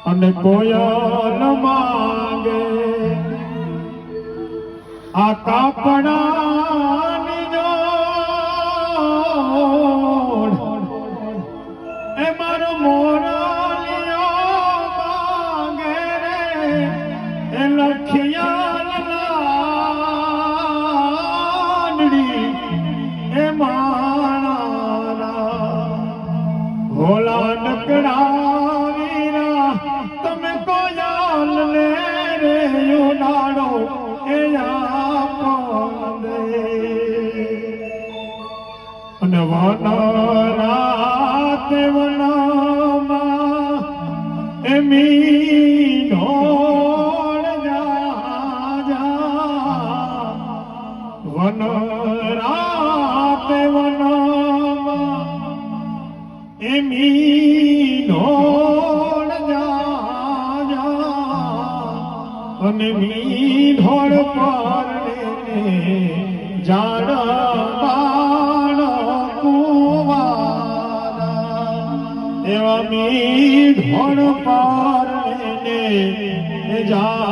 અને કોયલ માંગે આ કાપડાની જોડ એ મારો મોરલિયો માંગે રે એ લખિયા લાડડી એ મારા ભોલા નકડા વીરા તમે કોયલ ને રે ઉડાડો એ અને વન રાતે વનમાં એ મીઢોળ જા વન રાતે વનમાં એ મીઢોળ જા અને મીઢોળ પર જાણ બાણ કુવારા એવા મીઢોળ પર જા